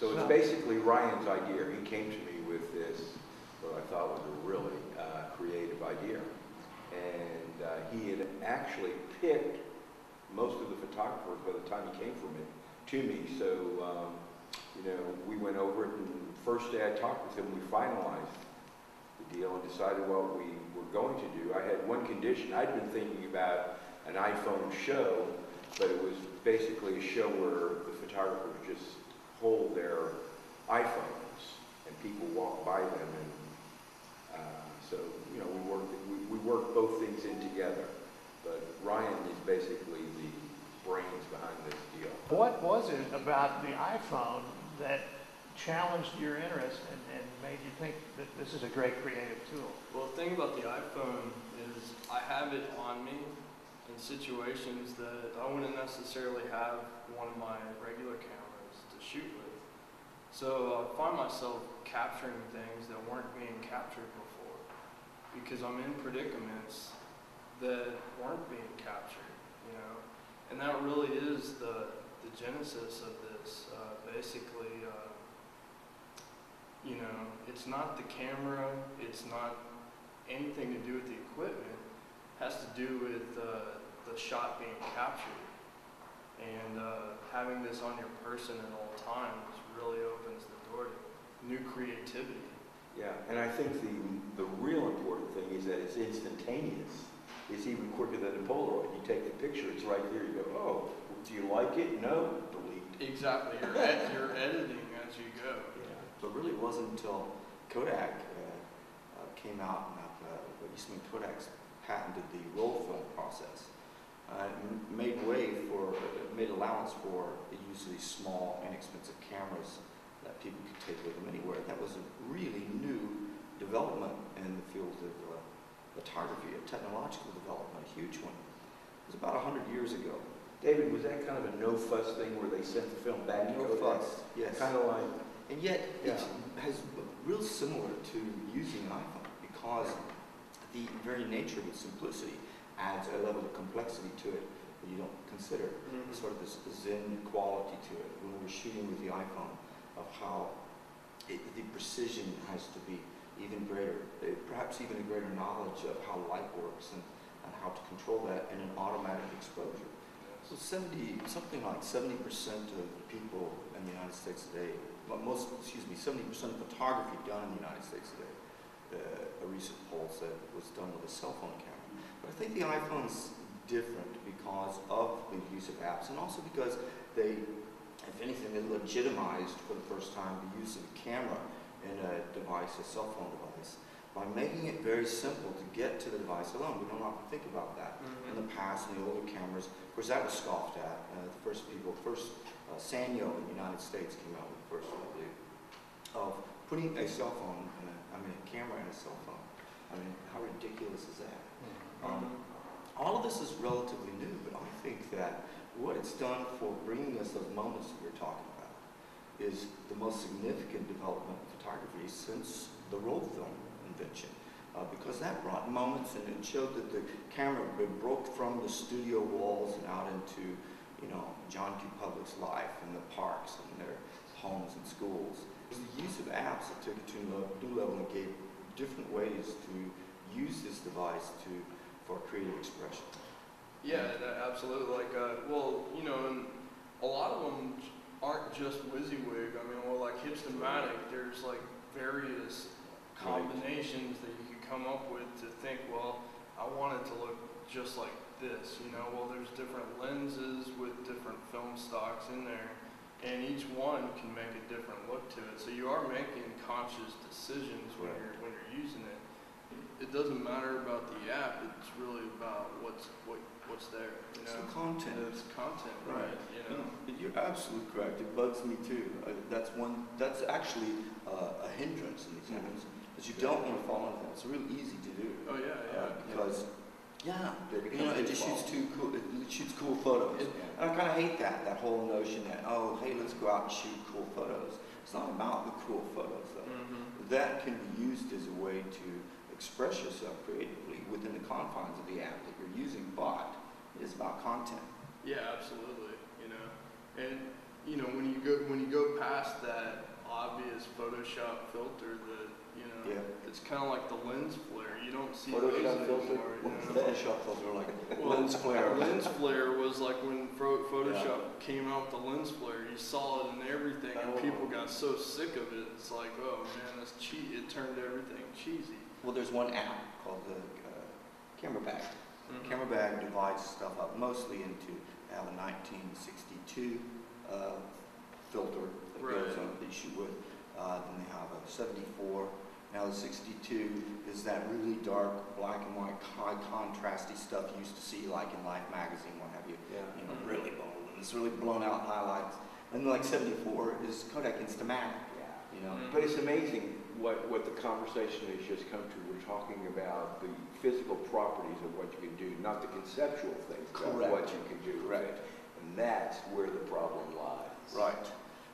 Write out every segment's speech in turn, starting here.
So it's basically Ryan's idea. He came to me with this, what I thought was a really creative idea. And he had actually picked most of the photographers by the time he came from it to me. So, you know, we went over it, and the first day I talked with him, we finalized the deal and decided what we were going to do. I had one condition. I'd been thinking about an iPhone show, but it was basically a show where the photographers just hold their iPhones and people walk by them, and so you know we work both things in together. But Ryan is basically the brains behind this deal. What was it about the iPhone that challenged your interest and made you think that this is a great creative tool? Well, the thing about the iPhone is I have it on me in situations that I wouldn't necessarily have one of my regular cameras to shoot with. So I find myself capturing things that weren't being captured before because I'm in predicaments that weren't being captured, you know? And that really is the genesis of this. Basically, you know, it's not the camera, it's not anything to do with the equipment. It has to do with the shot being captured. And having this on your person at all times really opens the door to new creativity. Yeah, and I think the real important thing is that it's instantaneous. It's even quicker than a Polaroid. You take the picture, it's right there. You go, oh, do you like it? No, delete. Exactly. You're editing as you go. Yeah. So it really wasn't until Kodak came out, and Eastman Kodak's patented the roll film process. Made allowance for the use of these small, inexpensive cameras that people could take with them anywhere. That was a really new development in the field of photography, a technological development, a huge one. It was about 100 years ago. David, was that kind of a no-fuss thing where they sent the film back to Kodak? No fuss, yes. Kind of like... And yet, yeah. it has real similar to using an iPhone because the very nature of its simplicity adds a level of complexity to it that you don't consider. Sort of this zen quality to it when we're shooting with the iPhone, of how the precision has to be even greater, perhaps even a greater knowledge of how light works and how to control that in an automatic exposure. So something like 70% of people in the United States today, 70% of photography done in the United States today, a recent poll said was done with a cell phone camera. But I think the iPhone's different because of the use of apps, and also because they, if anything, they legitimized for the first time the use of a camera in a device, a cell phone device, by making it very simple to get to the device alone. We don't often think about that. In the past, in the older cameras, of course, that was scoffed at. Sanyo in the United States came out with the first one, I believe, of putting a cell phone, a camera in a cell phone. I mean, how ridiculous is that? All of this is relatively new, but I think that what it's done for bringing us those moments that we're talking about is the most significant development in photography since the roll film invention. Because that brought moments, and it showed that the camera broke from the studio walls and out into, you know, John Q. Public's life in the parks and their homes and schools. It was the use of apps that took it to a new level and gave different ways to use this device for creative expression. Yeah, absolutely. Like, well, you know, and a lot of them aren't just WYSIWYG. I mean, well, like Hipstamatic, there's like various combinations that you could come up with to think, well, I want it to look just like this, you know. Well, there's different lenses with different film stocks in there, and each one can make a different look to it. So you are making conscious decisions when you're using it. It doesn't matter about the app. It's really about what's there. You know? It's the content. It's content, right? You know. You're absolutely correct. It bugs me too. That's actually a hindrance in these apps, because you don't want to fall into that. It's real easy to do. Oh yeah. Because it just shoots it shoots cool photos. And I kind of hate that whole notion that, oh, hey, let's go out and shoot cool photos. It's not about the cool photos though. That can be used as a way to express yourself creatively within the confines of the app that you're using, but it is about content. Yeah, absolutely. You know, and you know, when you go past that this Photoshop filter that, you know, Yeah. it's kind of like the lens flare. You don't see Photoshop those filter? anymore. What's You the know? Photoshop filter like? Well, Lens flare. Lens flare was like when Photoshop came out with the lens flare. You saw it in everything, and people got so sick of it. It's like, oh man, that's cheap. It turned everything cheesy. Well, there's one app called the Camera Bag. Mhm. Camera Bag divides stuff up mostly into, they have a 1962 filter that goes on that you shoot with. Then they have a 74. Now the 62 is that really dark black and white high contrasty stuff you used to see like in Life magazine, what have you. Yeah. You know, really bold and it's really blown out highlights. And like 74 is Kodak Instamatic. You know. Mhm. But it's amazing what the conversation has just come to. We're talking about the physical properties of what you can do, not the conceptual things about Correct. what you can do. Correct. And that's where the problem lies. Right.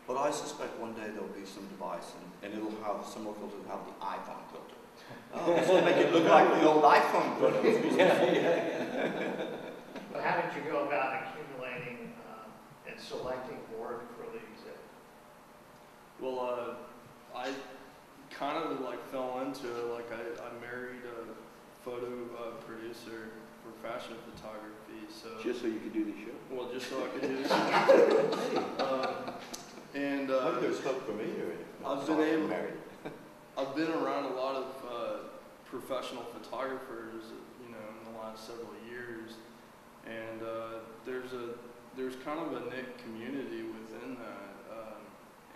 But I suspect one day there'll be some device and it'll have similar filter to have the iPhone filter. Oh, this will make it look like the old iPhone photos. But how did you go about accumulating and selecting work for the exhibit? Well, I kind of like fell into it. Like I married a photo producer for fashion photography. So Just so you could do the show. well, just so I could do this. And There's hope for me here. I've been around a lot of professional photographers, you know, in the last several years, and there's kind of a knit community within that,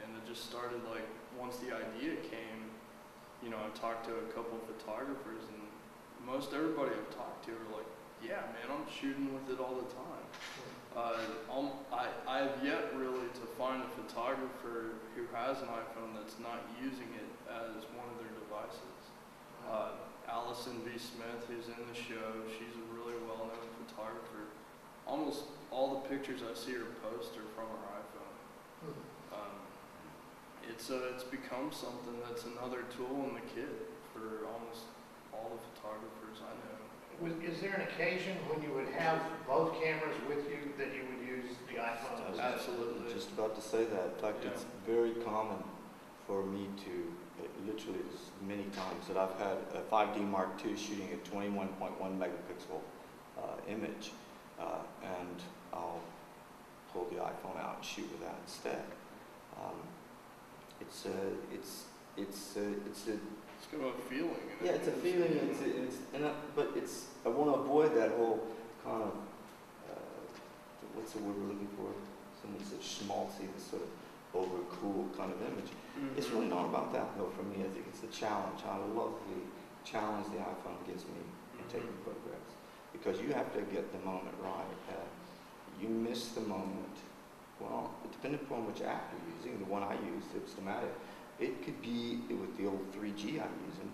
and it just started like once the idea came, you know, I talked to a couple of photographers, and most everybody I've talked to are like, yeah, man, I'm shooting with it all the time. I have yet really to find a photographer who has an iPhone that's not using it as one of their devices. Allison V. Smith, who's in the show, she's a really well-known photographer. Almost all the pictures I see her post are from her iPhone. It's become something that's another tool in the kit for almost all the photographers I know. Is there an occasion when you would have both cameras with you that you would use the iPhone? Absolutely. Just about to say that. In fact, it's very common for me to, literally it's many times that I've had a 5D Mark II shooting a 21.1 megapixel image, and I'll pull the iPhone out and shoot with that instead. It's kind of a feeling. yeah, it's a feeling. I want to avoid that whole kind of what's the word we're looking for? Someone said schmaltzy, this sort of over cool kind of image. Mm-hmm. It's really not about that though. For me, I think it's a challenge. I love the challenge the iPhone gives me in taking photographs because you have to get the moment right. You miss the moment. Well, depending upon which app you're using, the one I use, the Instamatic, it could be with the old 3G I'm using.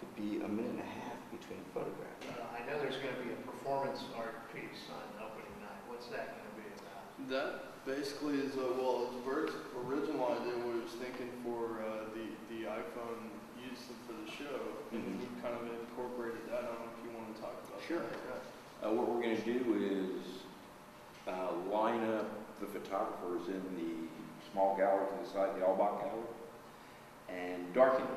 Could be a minute and a half between photographs. I know there's going to be a performance art piece on opening night. What's that going to be about? That basically is it's Burt's original idea. We was thinking for the iPhone used for the show, and we kind of incorporated that. I don't know if you want to talk about Sure. that. What we're going to do is line up the photographers in the small gallery to the side, the Albach gallery, and darken it.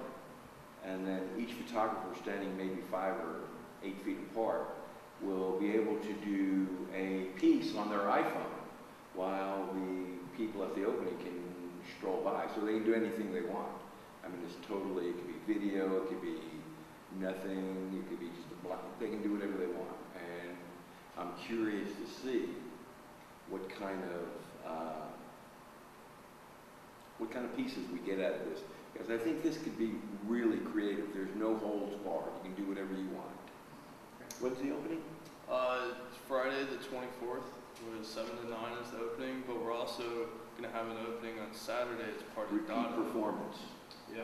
And then each photographer standing maybe 5 or 8 feet apart will be able to do a piece on their iPhone while the people at the opening can stroll by. So they can do anything they want. I mean, it could be video, it could be nothing, it could be just a blank. They can do whatever they want. And I'm curious to see what kind of pieces we get out of this. Because I think this could be really creative. There's no holds barred. You can do whatever you want. When's the opening? It's Friday the 24th. It was 7 to 9 is the opening, but we're also going to have an opening on Saturday as part of Repeat Donna. performance. Yeah.